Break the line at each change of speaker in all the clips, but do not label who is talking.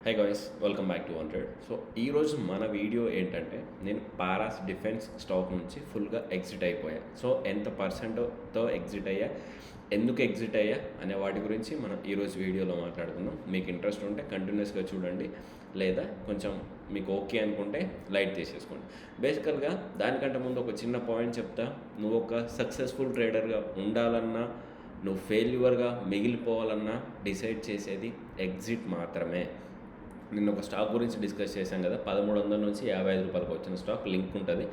High guys, welcome back to 100. So ఈరోజు మన video ఏంటంటే, నేను పారాస్ డిఫెన్స్ స్టాక్ నుంచి ఫుల్గా ఎగ్జిట్ అయిపోయా. సో ఎంత పర్సెంట్తో ఎగ్జిట్ అయ్యా, ఎందుకు ఎగ్జిట్ అయ్యా అనే వాటి గురించి మనం ఈరోజు వీడియోలో మాట్లాడుకుందాం. మీకు ఇంట్రెస్ట్ ఉంటే కంటిన్యూస్గా చూడండి, లేదా కొంచెం మీకు ఓకే అనుకుంటే లైట్ తీసేసుకోండి. బేసికల్గా దానికంటే ముందు ఒక చిన్న పాయింట్ చెప్తా. నువ్వు ఒక సక్సెస్ఫుల్ ట్రేడర్గా ఉండాలన్నా, నువ్వు ఫెయిల్యూర్గా మిగిలిపోవాలన్నా డిసైడ్ చేసేది ఎగ్జిట్ మాత్రమే. నిన్న ఒక స్టాక్ గురించి డిస్కస్ చేశాం కదా, 1300 నుంచి 55 రూపాయలకు వచ్చిన స్టాక్, లింక్ ఉంటుంది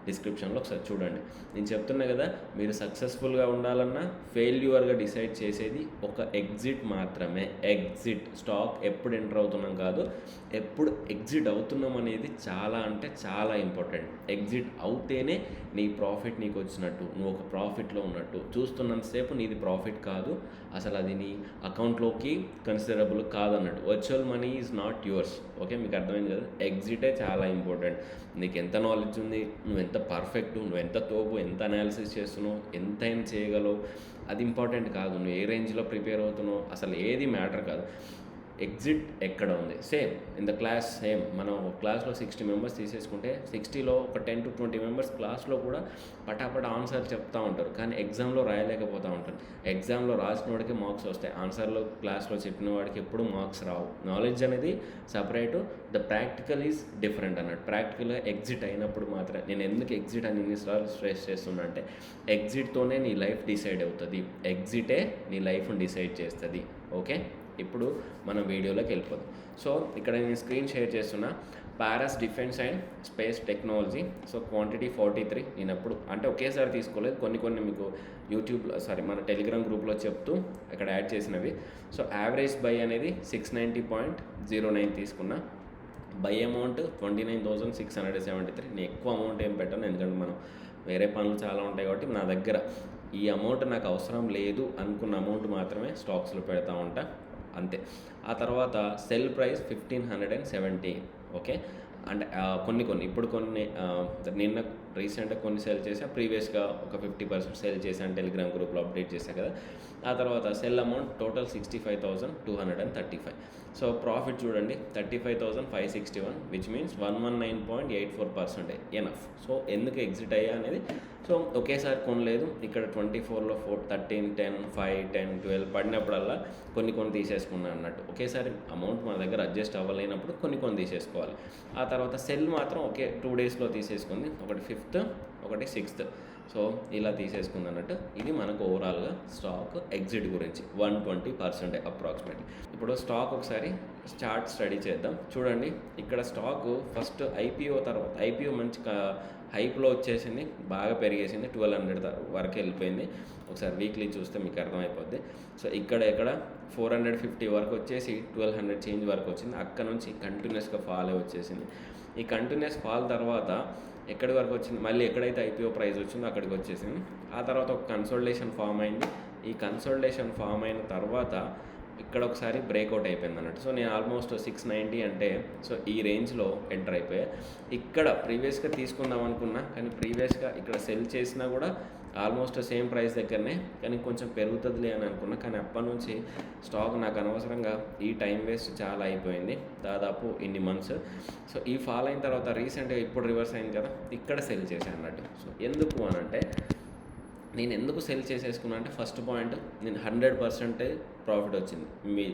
డిస్క్రిప్షన్లో, ఒకసారి చూడండి. నేను చెప్తున్నా కదా, మీరు సక్సెస్ఫుల్గా ఉండాలన్నా ఫెయిల్యూర్గా డిసైడ్ చేసేది ఒక ఎగ్జిట్ మాత్రమే. ఎగ్జిట్, స్టాక్ ఎప్పుడు ఎంటర్ అవుతున్నాం కాదు, ఎప్పుడు ఎగ్జిట్ అవుతున్నాం అనేది చాలా అంటే చాలా ఇంపార్టెంట్. ఎగ్జిట్ అవుతేనే నీ ప్రాఫిట్ నీకు వచ్చినట్టు, నువ్వు ఒక ప్రాఫిట్లో ఉన్నట్టు. చూస్తున్నంతసేపు నీది ప్రాఫిట్ కాదు, అసలు అది నీ అకౌంట్లోకి కన్సిడరబుల్ కాదన్నట్టు. Virtual money is not yours. Okay, మీకు అర్థమైంది కదా. ఎగ్జిటే చాలా ఇంపార్టెంట్. నీకు ఎంత నాలెడ్జ్ ఉంది, నువ్వు ఎంత పర్ఫెక్ట్, నువ్వు ఎంత తోపు, ఎంత అనాలిసిస్ చేస్తున్నావు, ఎంతైనా చేయగలవు, అది ఇంపార్టెంట్ కాదు. నువ్వు ఏ రేంజ్లో ప్రిపేర్ అవుతున్నావు, అసలు ఏది మ్యాటర్ కాదు. ఎగ్జిట్ ఎక్కడ ఉంది? Same in the class, same మనం క్లాస్లో 60 మెంబర్స్ తీసేసుకుంటే 60లో ఒక 10 to 20 మెంబర్స్ క్లాస్లో కూడా పటాపట ఆన్సర్ చెప్తూ ఉంటారు, కానీ ఎగ్జామ్లో రాయలేకపోతూ ఉంటారు. ఎగ్జామ్లో రాసిన వాడికి మార్క్స్ వస్తాయి, ఆన్సర్లో క్లాస్లో చెప్పిన వాడికి ఎప్పుడు మార్క్స్ రావు. నాలెడ్జ్ అనేది separate, the practical is different అన్నట్టు. ప్రాక్టికల్గా ఎగ్జిట్ అయినప్పుడు మాత్రమే. నేను ఎందుకు ఎగ్జిట్ అని ఇన్నిసార్లు స్ట్రెస్ చేస్తున్నా అంటే, ఎగ్జిట్తోనే నీ లైఫ్ డిసైడ్ అవుతుంది. ఎగ్జిటే నీ లైఫ్ని డిసైడ్ చేస్తుంది. ఓకే, ఇప్పుడు మనం వీడియోలోకి వెళ్ళిపోదాం. సో ఇక్కడ నేను స్క్రీన్ షేర్ చేస్తున్నా, paras defence and space technology. So quantity 43. నేను అప్పుడు అంటే ఒకేసారి తీసుకోలేదు, కొన్ని మీకు యూట్యూబ్లో మన టెలిగ్రామ్ గ్రూప్లో చెప్తూ ఇక్కడ యాడ్ చేసినవి. సో యావరేజ్ బై అనేది 690.09 తీసుకున్నా. By amount 29,673. నేను ఎక్కువ అమౌంట్ ఏం పెట్టాను, ఎందుకంటే మనం వేరే పనులు చాలా ఉంటాయి కాబట్టి నా దగ్గర ఈ అమౌంట్ నాకు అవసరం లేదు అనుకున్న అమౌంట్ మాత్రమే స్టాక్స్లో పెడతా ఉంటా, అంతే. ఆ తర్వాత సెల్ ప్రైస్ 1570. ఓకే, అంటే కొన్ని ఇప్పుడు నిన్న రీసెంట్గా కొన్ని సెల్ చేసా, ప్రీవియస్గా ఒక 50% సెల్ చేశాను, టెలిగ్రామ్ గ్రూప్లో అప్డేట్ చేశాను కదా. ఆ తర్వాత cell amount total 65,235. So profit చూడండి, 35,561, విచ్ మీన్స్ 119.84% ఎనఫ్. సో ఎందుకు ఎగ్జిట్ అయ్యా అనేది, సో ఒకేసారి కొనలేదు. ఇక్కడ 24లో 13, 10, 5, 10, 12 పడినప్పుడల్లా కొన్ని తీసేసుకున్నాను అన్నట్టు. ఒకేసారి అమౌంట్ మన దగ్గర అడ్జస్ట్ అవ్వలేనప్పుడు కొన్ని తీసేసుకోవాలి. ఆ తర్వాత సెల్ మాత్రం 2 డేస్లో తీసేసుకుంది, ఒకటి 5th, ఒకటి 6th. సో ఇలా తీసుకుంది అన్నట్టు. ఇది మనకు ఓవరాల్గా స్టాక్ ఎగ్జిట్ గురించి 120% అప్రాక్సిమేట్లీ. ఇప్పుడు స్టాక్ ఒకసారి చార్ట్ స్టడీ చేద్దాం. చూడండి, ఇక్కడ స్టాకు ఫస్ట్ ఐపీఓ తర్వాత, ఐపీఓ మంచి హైప్లో వచ్చేసింది, బాగా పెరిగేసింది, 1200 వరకు వెళ్ళిపోయింది. ఒకసారి వీక్లీ చూస్తే మీకు అర్థమైపోద్ది. సో ఇక్కడ 450 వరకు వచ్చేసి 1200 చేంజ్ వరకు వచ్చింది. అక్కడ నుంచి కంటిన్యూస్గా ఫాల్ వచ్చేసింది. ఈ కంటిన్యూస్ ఫాల్ తర్వాత ఎక్కడి వరకు వచ్చింది, మళ్ళీ ఎక్కడైతే ఐపీఓ ప్రైస్ వచ్చిందో అక్కడికి వచ్చేసింది. ఆ తర్వాత ఒక కన్సోలిడేషన్ ఫామ్ అయింది. ఈ కన్సోలిడేషన్ ఫామ్ అయిన తర్వాత ఇక్కడ ఒకసారి బ్రేక్అవుట్ అయిపోయింది అన్నట్టు. సో నేను ఆల్మోస్ట్ 690 అంటే సో ఈ రేంజ్లో ఎంటర్ అయిపోయా. ఇక్కడ ప్రీవియస్గా తీసుకుందాం అనుకున్నా, కానీ ప్రీవియస్గా ఇక్కడ సెల్ చేసినా కూడా ఆల్మోస్ట్ సేమ్ ప్రైస్ దగ్గరనే, కానీ కొంచెం పెరుగుతుందిలే అని అనుకున్నా. కానీ అప్పటి నుంచి స్టాక్ నాకు అనవసరంగా ఈ టైం వేస్ట్ చాలా అయిపోయింది, దాదాపు ఇన్ని మంత్స్. సో ఈ ఫాల్ అయిన తర్వాత రీసెంట్గా ఇప్పుడు రివర్స్ అయింది కదా, ఇక్కడ సెల్ చేశాను అన్నట్టు. సో ఎందుకు అని అంటే, నేను ఎందుకు సెల్ చేసేసుకున్నా అంటే, ఫస్ట్ పాయింట్, నేను 100% ప్రాఫిట్ వచ్చింది,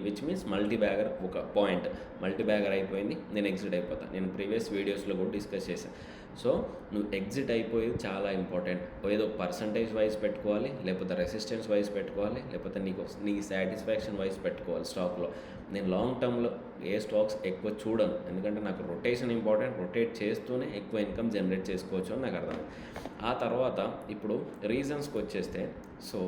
విచ్ మీన్స్ మల్టీ బ్యాగర్. ఒక పాయింట్ మల్టీ బ్యాగర్ అయిపోయింది, నేను ఎగ్జిట్ అయిపోతాను. నేను ప్రీవియస్ వీడియోస్లో కూడా డిస్కస్ చేశాను. సో నువ్వు ఎగ్జిట్ అయిపోయేది చాలా ఇంపార్టెంట్. ఏదో పర్సంటేజ్ వైజ్ పెట్టుకోవాలి, లేకపోతే రెసిస్టెన్స్ వైజ్ పెట్టుకోవాలి, లేకపోతే నీ సాటిస్ఫాక్షన్ వైజ్ పెట్టుకోవాలి స్టాక్లో. నేను లాంగ్ టర్మ్లో ఏ స్టాక్స్ ఎక్కువ చూడను, ఎందుకంటే నాకు రొటేషన్ ఇంపార్టెంట్. రొటేట్ చేస్తూనే ఎక్కువ ఇన్కమ్ జనరేట్ చేసుకోవచ్చు అని నాకు అర్థం. ఆ తర్వాత ఇప్పుడు రీజన్స్కి వచ్చేస్తే, so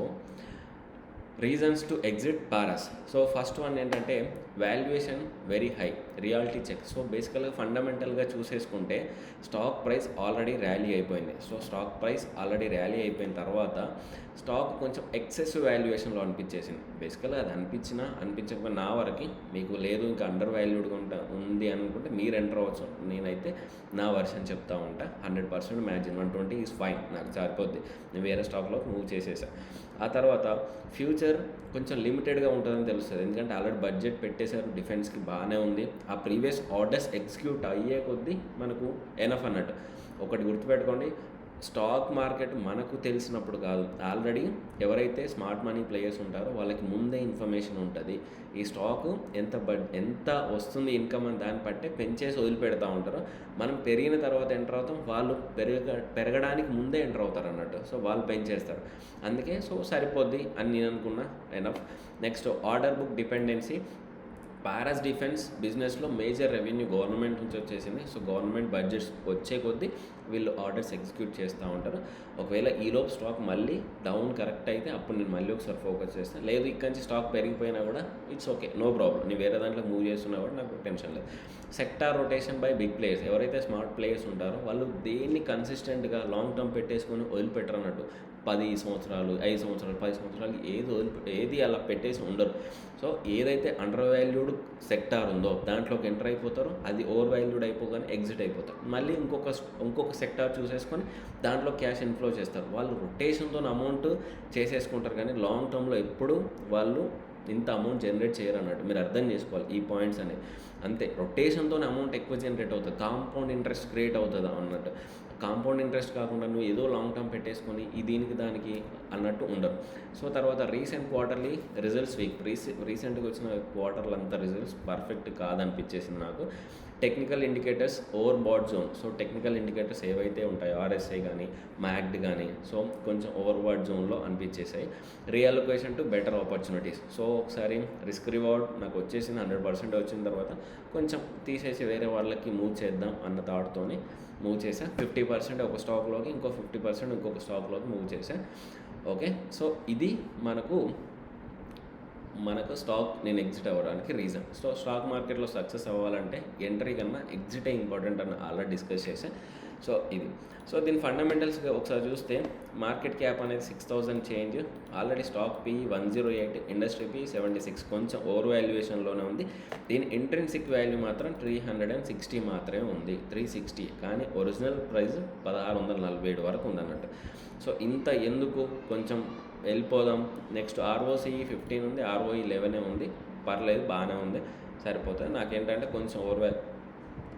reasons to exit Paras. So first one ఏంటంటే, valuation very high, reality check. So బేసికల్గా ఫండమెంటల్గా చూసేసుకుంటే స్టాక్ ప్రైస్ ఆల్రెడీ ర్యాలీ అయిపోయింది. So stock price already rally అయిపోయిన తర్వాత స్టాక్ కొంచెం ఎక్సెసివ్ వాల్యుయేషన్లో అనిపించేసింది. బేసికల్గా అది అనిపించకపోయినా నా వరకు, మీకు లేదు ఇంకా అండర్ వాల్యూడ్గా ఉంది అనుకుంటే మీరు ఎంటర్ అవ్వచ్చు. నేనైతే నా వర్షన్ చెప్తా ఉంటా, 100% మ్యాజిన్ 120 ఈజ్ ఫైన్, నాకు సరిపోద్ది. నేను వేరే స్టాక్లో మూవ్ చేసేసా. ఆ తర్వాత ఫ్యూచర్ కొంచెం లిమిటెడ్గా ఉంటుందని తెలుస్తుంది, ఎందుకంటే ఆల్రెడీ బడ్జెట్ పెట్టేశారు, డిఫెన్స్కి బాగానే ఉంది. ఆ ప్రీవియస్ ఆర్డర్స్ ఎగ్జిక్యూట్ అయ్యే కొద్దీ మనకు ఎనఫ్ అన్నట్టు. ఒకటి గుర్తుపెట్టుకోండి, స్టాక్ మార్కెట్ మనకు తెలిసినప్పుడు కాదు, ఆల్రెడీ ఎవరైతే స్మార్ట్ మనీ ప్లేయర్స్ ఉంటారో వాళ్ళకి ముందే ఇన్ఫర్మేషన్ ఉంటుంది. ఈ స్టాకు ఎంత వస్తుంది ఇన్కమ్ అని దాన్ని బట్టే పెంచేసి వదిలిపెడతా ఉంటారు. మనం పెరిగిన తర్వాత ఎంటర్ అవుతాం, వాళ్ళు పెరగడానికి ముందే ఎంటర్ అవుతారు అన్నట్టు. సో వాళ్ళు పెంచేస్తారు, అందుకే సో సరిపోద్ది అని నేను అనుకున్నా, enough. Next order book dependency. Paras defence బిజినెస్లో మేజర్ రెవెన్యూ గవర్నమెంట్ నుంచి వచ్చేసింది. సో గవర్నమెంట్ బడ్జెట్స్ వచ్చే కొద్దీ వీళ్ళు ఆర్డర్స్ ఎగ్జిక్యూట్ చేస్తూ ఉంటారు. ఒకవేళ ఈలోపు స్టాక్ మళ్ళీ డౌన్ కరెక్ట్ అయితే అప్పుడు నేను మళ్ళీ ఒకసారి ఫోకస్ చేస్తాను. లేదు ఇక్కడి నుంచి స్టాక్ పెరిగిపోయినా కూడా ఇట్స్ ఓకే, నో ప్రాబ్లం. నేను వేరే దాంట్లో మూవ్ చేస్తున్నా కూడా నాకు టెన్షన్ లేదు. Sector rotation by big players. ఎవరైతే స్మార్ట్ ప్లేయర్స్ ఉంటారో వాళ్ళు దేన్ని కన్సిస్టెంట్గా లాంగ్ టర్మ్ పెట్టేసుకొని వదిలిపెట్టరు అన్నట్టు. 10 సంవత్సరాలు, 5 సంవత్సరాలు, 10 సంవత్సరాలు ఏది అలా పెట్టేసి ఉండరు. సో ఏదైతే అండర్ వాల్యూడ్ సెక్టార్ ఉందో దాంట్లోకి ఎంటర్ అయిపోతారో, అది ఓవర్ వాల్యూడ్ అయిపోగానే ఎగ్జిట్ అయిపోతారు. మళ్ళీ ఇంకొక సెక్టార్ చూసేసుకొని దాంట్లో క్యాష్ ఇన్ఫ్లో చేస్తారు. వాళ్ళు రొటేషన్తో అమౌంట్ చేసేసుకుంటారు, కానీ లాంగ్ టర్మ్లో ఎప్పుడు వాళ్ళు ఇంత అమౌంట్ జనరేట్ చేయరు అన్నట్టు. మీరు అర్థం చేసుకోవాలి ఈ పాయింట్స్ అనేవి. అంతే, రొటేషన్తో అమౌంట్ ఎక్కువ జనరేట్ అవుతుంది, కాంపౌండ్ ఇంట్రెస్ట్ క్రియేట్ అవుతుంది అన్నట్టు. కాంపౌండ్ ఇంట్రెస్ట్ కాకుండా నువ్వు ఏదో లాంగ్ టర్మ్ పెట్టేసుకొని ఈ దీనికి దానికి అన్నట్టు ఉండరు. సో తర్వాత రీసెంట్ క్వార్టర్లీ రిజల్ట్స్ వీక్. రీసెంట్గా వచ్చిన క్వార్టర్లు అంతా రిజల్ట్స్ పర్ఫెక్ట్ కాదనిపించేసింది నాకు. Technical indicators over bat zone. So technical indicators ఏవైతే ఉంటాయో ఆర్ఎస్ఐ కానీ మ్యాక్డ్ కానీ సో కొంచెం ఓవర్ బాట్ జోన్లో అనిపించేసాయి. రీఅలొకేషన్ టు బెటర్ ఆపర్చునిటీస్. సో ఒకసారి రిస్క్ రివార్డ్ నాకు వచ్చేసింది, 100% వచ్చిన తర్వాత కొంచెం తీసేసి వేరే వాళ్ళకి మూవ్ చేద్దాం అన్న థాట్తోని మూవ్ చేసా. 50% ఒక స్టాక్లోకి, ఇంకో 50% ఇంకొక స్టాక్లోకి మూవ్ చేసా. ఓకే, సో ఇది మనకు స్టాక్ నేను ఎగ్జిట్ అవ్వడానికి రీజన్. సో స్టాక్ మార్కెట్లో సక్సెస్ అవ్వాలంటే ఎంట్రీ కన్నా ఎగ్జిటే ఇంపార్టెంట్ అని ఆల్రెడీ డిస్కస్ చేశాను. సో ఇది. సో దీని ఫండమెంటల్స్గా ఒకసారి చూస్తే మార్కెట్ క్యాప్ అనేది 6,000 change, already stock P 108, industry P 76, కొంచెం ఓవర్ వాల్యుయేషన్లోనే ఉంది. దీని ఇంట్రెన్సిక్ వాల్యూ మాత్రం 360 మాత్రమే ఉంది, 360, కానీ ఒరిజినల్ ప్రైస్ 1647 వరకు ఉందన్నట్టు. సో ఇంత ఎందుకు, కొంచెం వెళ్ళిపోదాం. నెక్స్ట్ ROCE 15 ఉంది, ROE 11 ఉంది, పర్లేదు బాగానే ఉంది, సరిపోతుంది. నాకేంటంటే కొంచెం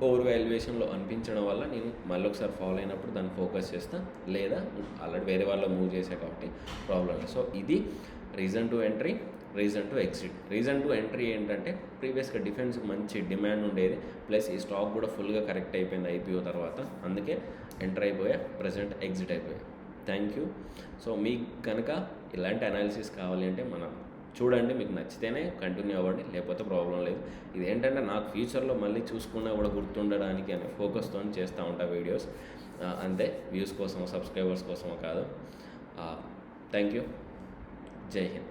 ఓవర్ వాల్యుయేషన్లో అనిపించడం వల్ల నేను మళ్ళీ ఒకసారి ఫాలో అయినప్పుడు దాన్ని ఫోకస్ చేస్తాను, లేదా ఆల్రెడీ వేరే వాళ్ళు మూవ్ చేసే కాబట్టి ప్రాబ్లం లేదు. సో ఇది reason to entry, reason to exit. Reason to entry ఏంటంటే ప్రీవియస్గా డిఫెన్స్కి మంచి డిమాండ్ ఉండేది, ప్లస్ ఈ స్టాక్ కూడా ఫుల్గా కరెక్ట్ అయిపోయింది IPO తర్వాత, అందుకే ఎంటర్ అయిపోయా, ప్రజెంట్ ఎగ్జిట్ అయిపోయా. Thank you. సో మీకు కనుక ఇలాంటి అనాలిసిస్ కావాలి అంటే మనం చూడండి, మీకు నచ్చితేనే కంటిన్యూ అవ్వండి, లేకపోతే ప్రాబ్లం లేదు. ఇదేంటంటే నాకు ఫ్యూచర్లో మళ్ళీ చూసుకున్నా కూడా గుర్తుండడానికి అనే ఫోకస్తో చేస్తూ ఉంటా వీడియోస్, అంతే. వ్యూస్ కోసం, సబ్స్క్రైబర్స్ కోసమో కాదు. Thank you. జై హింద్.